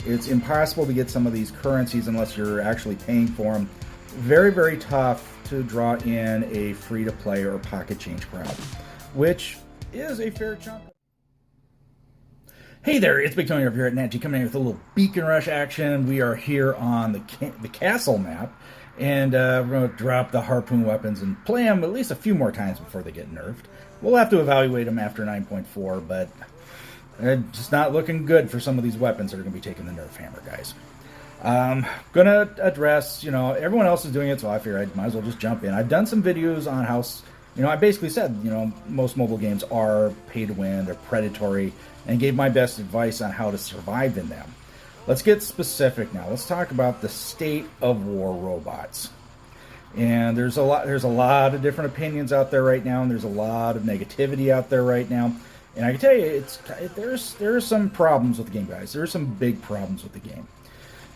It's impossible to get some of these currencies unless you're actually paying for them. Very, very tough to draw in a free-to-play or pocket change crowd, which is a fair chunk. Hey there, it's Big Tony over here at Natty, coming in with a little Beacon Rush action. We are here on the castle map, and we're going to drop the harpoon weapons and play them at least a few more times before they get nerfed. We'll have to evaluate them after 9.4, but it's just not looking good for some of these weapons that are going to be taking the nerf hammer, guys. Gonna address, everyone else is doing it, so I figure I might as well just jump in. I've done some videos on how, I basically said, most mobile games are pay to win, they're predatory, and gave my best advice on how to survive in them. Let's get specific now. Let's talk about the state of war robots. And there's a lot of different opinions out there right now, and there's a lot of negativity out there right now. And I can tell you, there's some problems with the game, guys. There's some big problems with the game.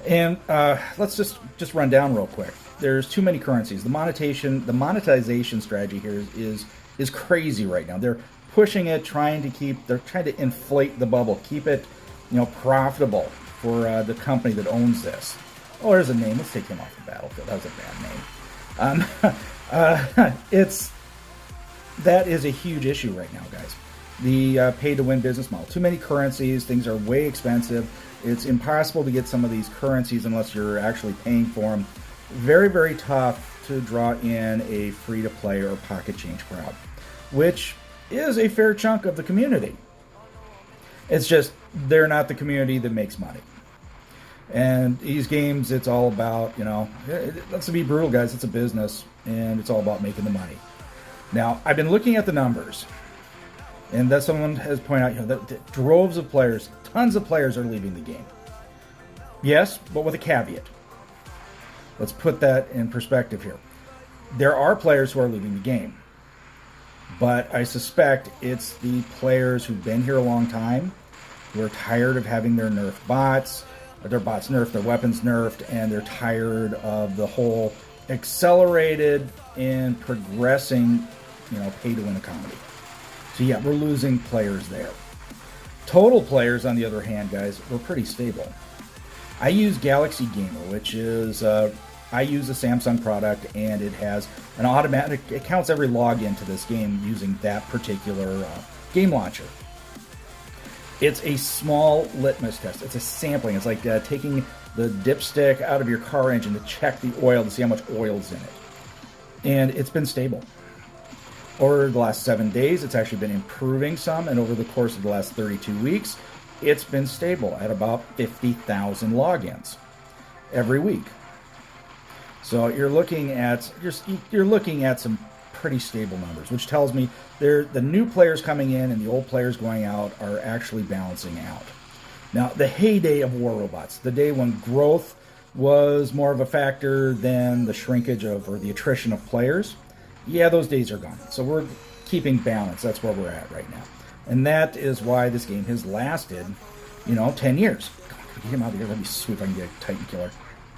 And let's just run down real quick. There's too many currencies. The monetization strategy here is crazy right now. They're pushing it, they're trying to inflate the bubble, keep it, profitable for the company that owns this. Oh, there's a name. Let's take him off the battlefield. That was a bad name. That is a huge issue right now, guys. The pay-to-win business model. Too many currencies. Things are way expensive. It's impossible to get some of these currencies unless you're actually paying for them. Very, very tough to draw in a free-to-play or pocket change crowd, which is a fair chunk of the community. It's just they're not the community that makes money. And these games, it's all about, let's be brutal, guys, it's a business, and it's all about making the money. Now, I've been looking at the numbers, and that someone has pointed out, that droves of players, tons of players are leaving the game. Yes, but with a caveat. Let's put that in perspective here. There are players who are leaving the game, but I suspect it's the players who've been here a long time, who are tired of having their bots nerfed, their weapons nerfed, and they're tired of the whole accelerated and progressing, pay-to-win economy. So yeah, we're losing players there. Total players, on the other hand, guys, we're pretty stable. I use Galaxy Gamer, which is, I use a Samsung product, and it has an automatic, it counts every login to this game using that particular game launcher. It's a small litmus test. It's a sampling. It's like taking the dipstick out of your car engine to check the oil to see how much oil's in it. And it's been stable. Over the last 7 days, it's actually been improving some, and over the course of the last 32 weeks, it's been stable at about 50,000 logins every week. So you're looking at some pretty stable numbers, which tells me the new players coming in and the old players going out are actually balancing out. Now, the heyday of war robots, the day when growth was more of a factor than the shrinkage or the attrition of players, yeah, those days are gone. So we're keeping balance. That's where we're at right now. And that is why this game has lasted, 10 years. Come on, get him out of here. Let me see if I can get a Titan Killer.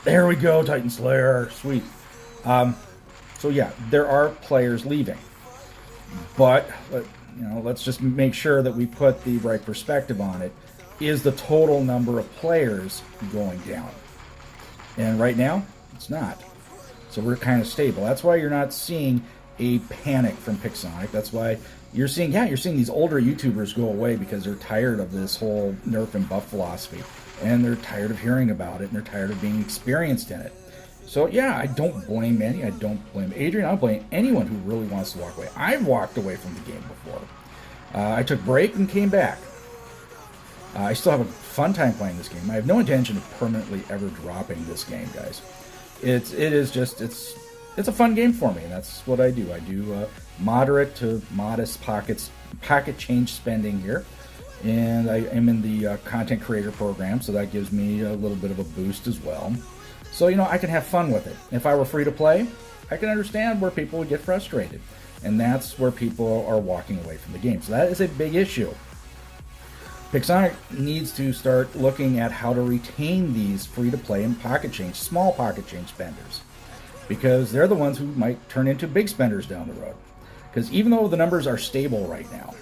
There we go, Titan Slayer. Sweet. So yeah, there are players leaving. But, let's just make sure that we put the right perspective on it. Is the total number of players going down? And right now, it's not. So we're kind of stable. That's why you're not seeing a panic from Pixonic. That's why you're seeing these older YouTubers go away because they're tired of this whole nerf and buff philosophy. And they're tired of hearing about it, and they're tired of being experienced in it. So yeah, I don't blame Manny. I don't blame Adrian. I don't blame anyone who really wants to walk away. I've walked away from the game before. I took a break and came back. I still have a fun time playing this game. I have no intention of permanently ever dropping this game, guys. It's a fun game for me, and that's what I do. I do moderate to modest pocket change spending here, and I am in the content creator program, so that gives me a little bit of a boost as well. So I can have fun with it. If I were free to play, I can understand where people would get frustrated, and that's where people are walking away from the game. So that is a big issue. Pixonic needs to start looking at how to retain these free-to-play and small pocket change spenders, because they're the ones who might turn into big spenders down the road. Because even though the numbers are stable right now,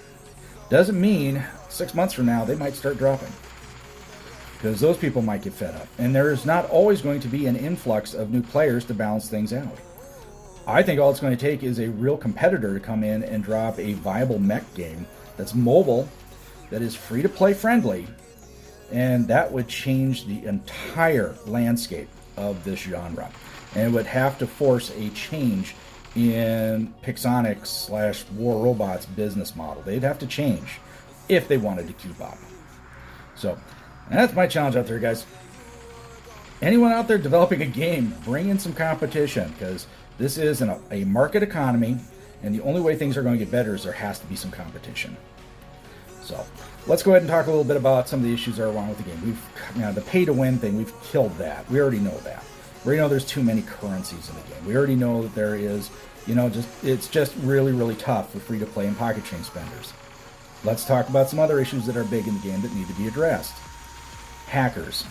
doesn't mean 6 months from now they might start dropping. because those people might get fed up. And there's not always going to be an influx of new players to balance things out. I think all it's going to take is a real competitor to come in and drop a viable mech game that's mobile, that is free-to-play friendly, and that would change the entire landscape of this genre. And it would have to force a change in Pixonic's / War Robots business model. They'd have to change if they wanted to keep up. So that's my challenge out there, guys. Anyone out there developing a game, bring in some competition, because this is a market economy, and the only way things are going to get better is there has to be some competition. So let's go ahead and talk a little bit about some of the issues that are wrong with the game. The pay-to-win thing, we've killed that. We already know that. We already know there's too many currencies in the game. We already know that there is, it's just really, really tough for free-to-play and pocket change spenders. Let's talk about some other issues that are big in the game that need to be addressed. Hackers.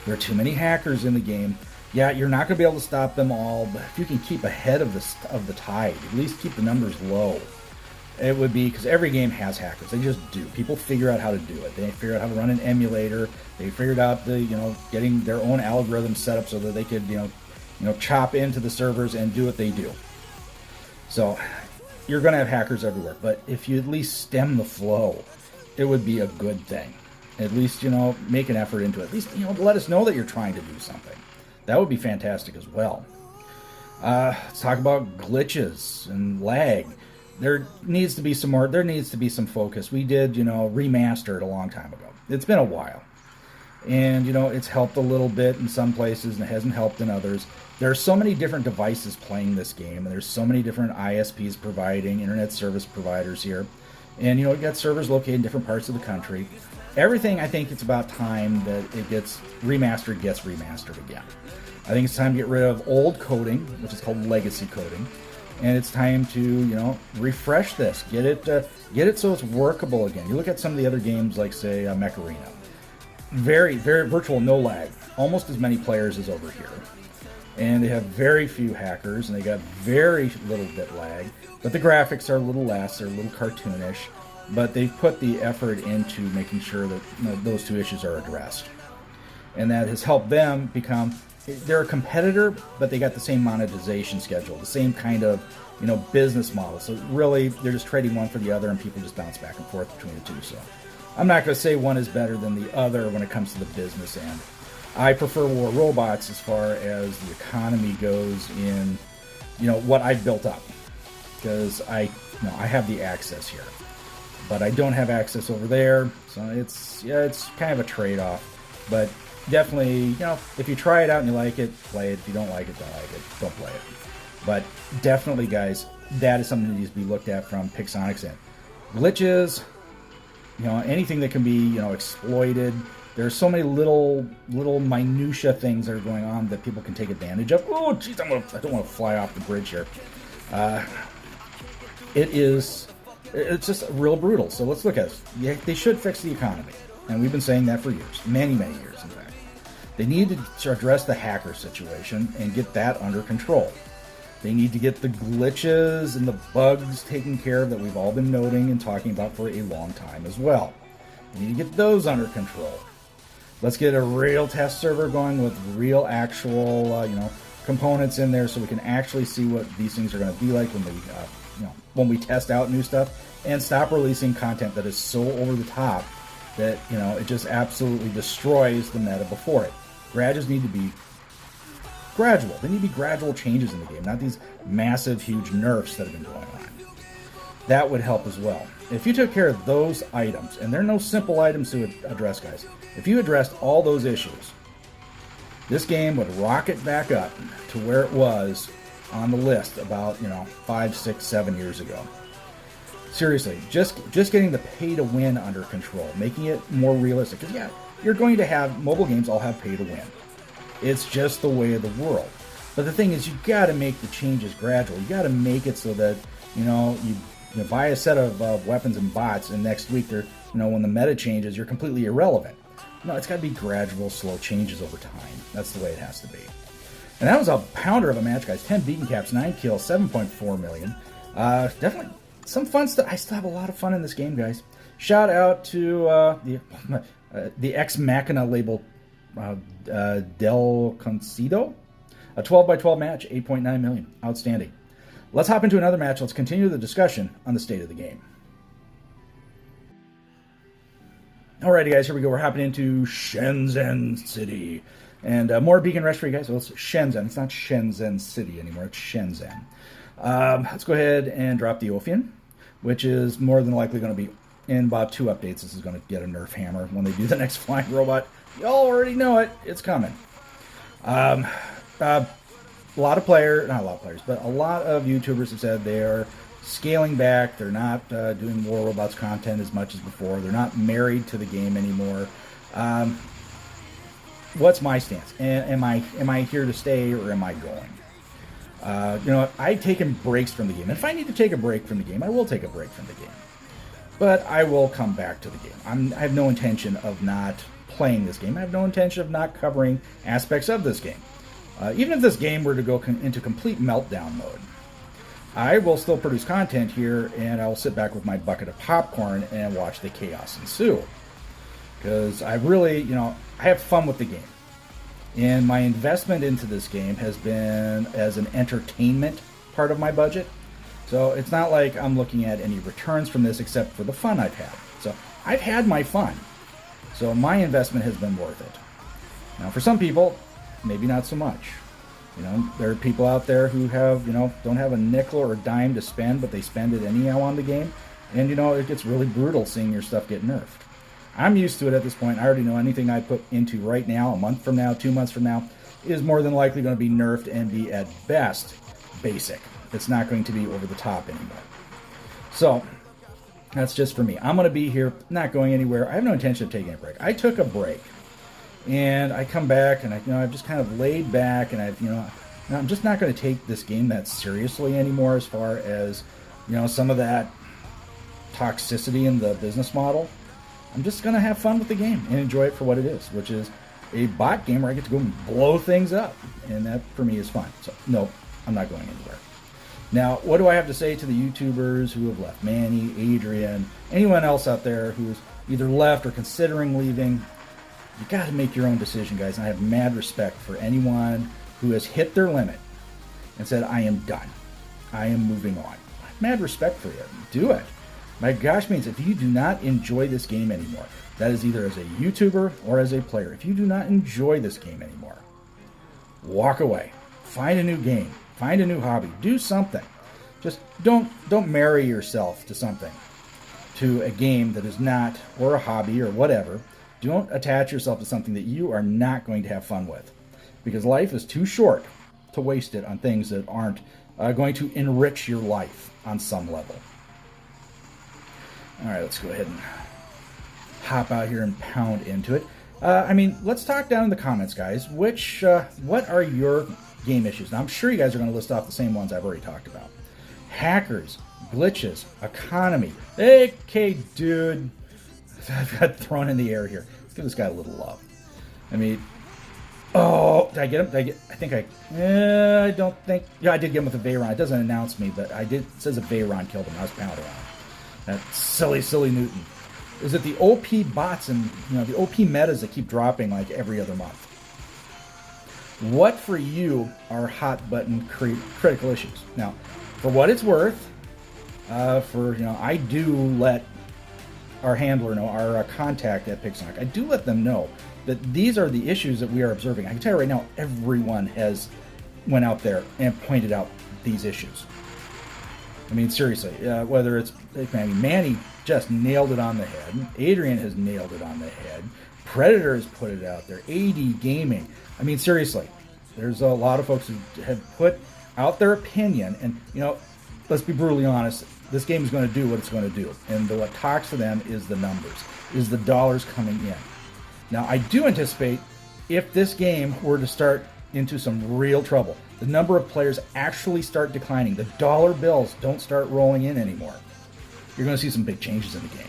There are too many hackers in the game. Yeah, you're not going to be able to stop them all, but if you can keep ahead of the tide, at least keep the numbers low, it would be, because every game has hackers. They just do. People figure out how to do it. They figure out how to run an emulator. They figured out getting their own algorithm set up so that they could, chop into the servers and do what they do. So you're going to have hackers everywhere, but if you at least stem the flow, it would be a good thing. At least, make an effort into it. At least, let us know that you're trying to do something. That would be fantastic as well. Let's talk about glitches and lag. There needs to be some more. There needs to be some focus. We did, remaster it a long time ago. It's been a while, and it's helped a little bit in some places, and it hasn't helped in others. There are so many different devices playing this game, and there's so many different ISPs providing internet service providers here, and you got servers located in different parts of the country. Everything, I think it's about time that it gets remastered again. I think it's time to get rid of old coding, which is called legacy coding, and it's time to, refresh this, get it so it's workable again. You look at some of the other games, like say Mech Arena, very, very virtual, no lag, almost as many players as over here, and they have very few hackers, and they got very little bit lag, but the graphics are a little less, they're a little cartoonish. But they've put the effort into making sure that those two issues are addressed. And that has helped them become, they're a competitor, but they got the same monetization schedule, the same kind of, business model. So really, they're just trading one for the other, and people just bounce back and forth between the two. So I'm not going to say one is better than the other when it comes to the business end. I prefer War Robots as far as the economy goes in, what I've built up. Because I have the access here. But I don't have access over there, so it's kind of a trade-off. But definitely, if you try it out and you like it, play it. If you don't like it, don't play it. But definitely, guys, that is something that needs to be looked at from Pixonic's end. Glitches, anything that can be, exploited. There's so many little minutia things that are going on that people can take advantage of. Oh, jeez, I don't want to fly off the bridge here. It's just real brutal. So let's look at it. Yeah, they should fix the economy. And we've been saying that for years. Many, many years, in fact. They need to address the hacker situation and get that under control. They need to get the glitches and the bugs taken care of that we've all been noting and talking about for a long time as well. They need to get those under control. Let's get a real test server going with real actual, components in there so we can actually see what these things are going to be like when we test out new stuff, and stop releasing content that is so over the top that, it just absolutely destroys the meta before it. Grudges need to be gradual. They need to be gradual changes in the game, not these massive, huge nerfs that have been going on. That would help as well. If you took care of those items, and they're no simple items to address, guys, if you addressed all those issues, this game would rocket back up to where it was on the list about 5, 6, 7 years ago. Seriously, just getting the pay to win under control, making it more realistic. Because you're going to have mobile games all have pay to win. It's just the way of the world. But the thing is, you got to make the changes gradual. You got to make it so that you buy a set of weapons and bots, and next week when the meta changes, you're completely irrelevant. No, it's got to be gradual, slow changes over time. That's the way it has to be. And that was a pounder of a match, guys. 10 beacon caps, 9 kills, 7.4 million. Definitely some fun stuff. I still have a lot of fun in this game, guys. Shout out to The Ex Machina label Del Concido. A 12 by 12 match, 8.9 million. Outstanding. Let's hop into another match. Let's continue the discussion on the state of the game. Alrighty, guys, here we go. We're hopping into Shenzhen City. And more Beacon Rush for you guys. Well, it's Shenzhen. It's not Shenzhen City anymore. It's Shenzhen. Let's go ahead and drop the Ophion, which is more than likely going to be in about 2 updates. This is going to get a nerf hammer when they do the next flying robot. Y'all already know it. It's coming. A lot of players, not a lot of players, but a lot of YouTubers have said they are scaling back. They're not doing War Robots content as much as before. They're not married to the game anymore. What's my stance? Am I here to stay, or am I going? You know, I've taken breaks from the game. If I need to take a break from the game, I will take a break from the game. But I will come back to the game. I have no intention of not playing this game. I have no intention of not covering aspects of this game. Even if this game were to go into complete meltdown mode, I will still produce content here, and I'll sit back with my bucket of popcorn and watch the chaos ensue. Because I really, you know, I have fun with the game. And my investment into this game has been as an entertainment part of my budget. So it's not like I'm looking at any returns from this except for the fun I've had. So I've had my fun. So my investment has been worth it. Now for some people, maybe not so much. You know, there are people out there who have, you know, don't have a nickel or a dime to spend, but they spend it anyhow on the game. And, you know, it gets really brutal seeing your stuff get nerfed. I'm used to it at this point. I already know anything I put into right now, a month from now, 2 months from now, is more than likely going to be nerfed and be at best basic. It's not going to be over the top anymore. So that's just for me. I'm going to be here, not going anywhere. I have no intention of taking a break. I took a break, and I come back, and I've just kind of laid back, and I'm just not going to take this game that seriously anymore. As far as, you know, some of that toxicity in the business model. I'm just going to have fun with the game and enjoy it for what it is, which is a bot game where I get to go and blow things up, and that for me is fun. So no, I'm not going anywhere. Now, what do I have to say to the YouTubers who have left? Manny, Adrian, anyone else out there who's either left or considering leaving? You got to make your own decision, guys. And I have mad respect for anyone who has hit their limit and said, I am done. I am moving on. I have mad respect for you. Do it. My gosh means if you do not enjoy this game anymore, that is either as a YouTuber or as a player, if you do not enjoy this game anymore, walk away. Find a new game. Find a new hobby. Do something. Just don't marry yourself to something, to a game that is not, or a hobby or whatever. Don't attach yourself to something that you are not going to have fun with, because life is too short to waste it on things that aren't going to enrich your life on some level. All right, let's go ahead and hop out here and pound into it. Let's talk down in the comments, guys. What are your game issues? Now, I'm sure you guys are going to list off the same ones I've already talked about. Hackers, glitches, economy. Okay, dude. I've got thrown in the air here. Let's give this guy a little love. Oh, did I get him? I don't think. Yeah, I did get him with a Veyron. It doesn't announce me, but I did. It says a Veyron killed him. I was pounding on him. That silly Newton. Is it the OP bots and the OP metas that keep dropping like every other month? What for you are hot button critical issues? Now, for what it's worth, I do let our handler know, our contact at Pixonoc, I do let them know that these are the issues that we are observing. I can tell you right now, everyone has went out there and pointed out these issues. Seriously, whether it's Manny just nailed it on the head, Adrian has nailed it on the head, Predator has put it out there, AD Gaming. Seriously, there's a lot of folks who have put out their opinion, and let's be brutally honest, this game is going to do what it's going to do, and what talks to them is the numbers, is the dollars coming in. Now, I do anticipate if this game were to start into some real trouble, the number of players actually start declining, the dollar bills don't start rolling in anymore, you're going to see some big changes in the game.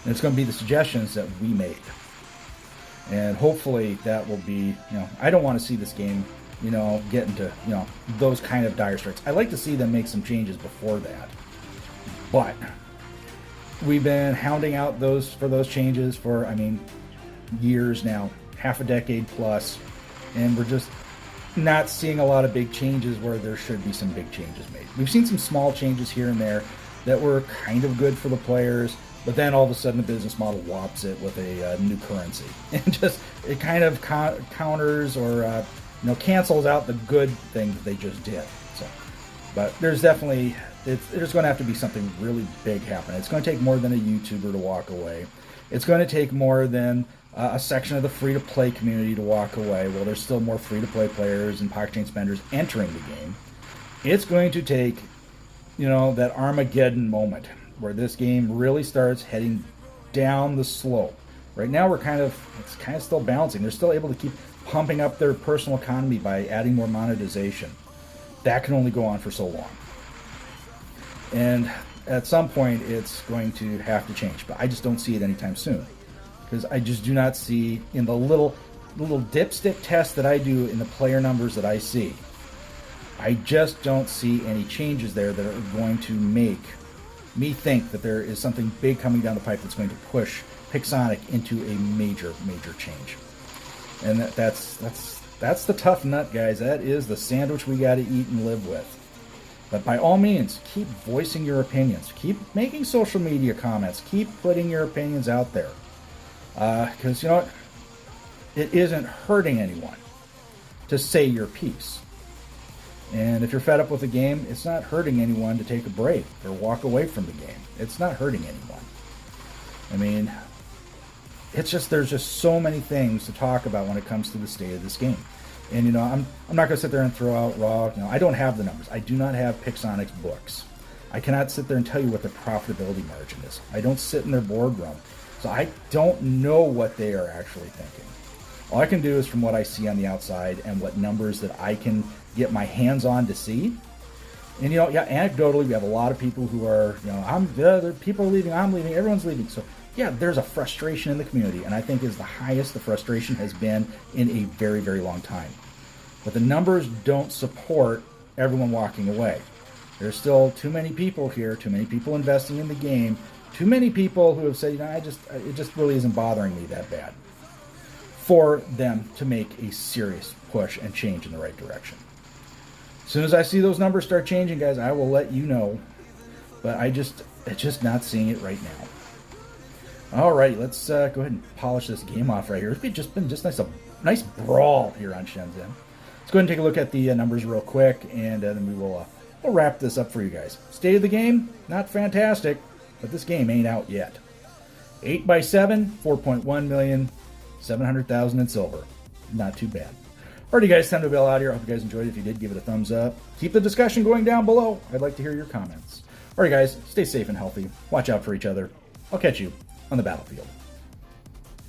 And it's going to be the suggestions that we made. And hopefully that will be, I don't want to see this game, get into, those kind of dire straits. I'd like to see them make some changes before that. But we've been hounding out those changes for, years now, half a decade plus, and we're just not seeing a lot of big changes where there should be some big changes made. We've seen some small changes here and there that were kind of good for the players, but then all of a sudden the business model whops it with a new currency, and just it kind of counters or cancels out the good thing that they just did. So, but there's definitely there's going to have to be something really big happening. It's going to take more than a YouTuber to walk away. It's going to take more than a section of the free-to-play community to walk away. Well, there's still more free-to-play players and pocket chain spenders entering the game. It's going to take, that Armageddon moment where this game really starts heading down the slope. Right now, it's kind of still bouncing. They're still able to keep pumping up their personal economy by adding more monetization. That can only go on for so long. And at some point, it's going to have to change. But I just don't see it anytime soon. Because I just do not see, in the little dipstick test that I do in the player numbers that I see, I just don't see any changes there that are going to make me think that there is something big coming down the pipe that's going to push Pixonic into a major change. And that's the tough nut, guys. That is the sandwich we got to eat and live with. But by all means, keep voicing your opinions. Keep making social media comments. Keep putting your opinions out there. Because, it isn't hurting anyone to say your piece. And if you're fed up with the game, it's not hurting anyone to take a break or walk away from the game. It's not hurting anyone. I mean, there's just so many things to talk about when it comes to the state of this game. And, I'm not going to sit there and throw out raw, I don't have the numbers. I do not have Pixonic's books. I cannot sit there and tell you what their profitability margin is. I don't sit in their boardroom. So I don't know what they are actually thinking. All I can do is from what I see on the outside and what numbers that I can get my hands on to see. And, anecdotally, we have a lot of people who are, people are leaving, I'm leaving, everyone's leaving. So, yeah, there's a frustration in the community, and I think is the highest the frustration has been in a very, very long time. But the numbers don't support everyone walking away. There's still too many people here, too many people investing in the game, too many people who have said, it just really isn't bothering me that bad for them to make a serious push and change in the right direction. As soon as I see those numbers start changing, guys, I will let you know. But it's just not seeing it right now. All right, let's go ahead and polish this game off right here. It's just been a nice brawl here on Shenzhen. Let's go ahead and take a look at the numbers real quick, and then we'll wrap this up for you guys. State of the game, not fantastic, but this game ain't out yet. 8x7, 4.1 million, 700,000 in silver. Not too bad. Alrighty, guys, time to bail out here. I hope you guys enjoyed it. If you did, give it a thumbs up. Keep the discussion going down below. I'd like to hear your comments. Alright, guys, stay safe and healthy. Watch out for each other. I'll catch you on the battlefield.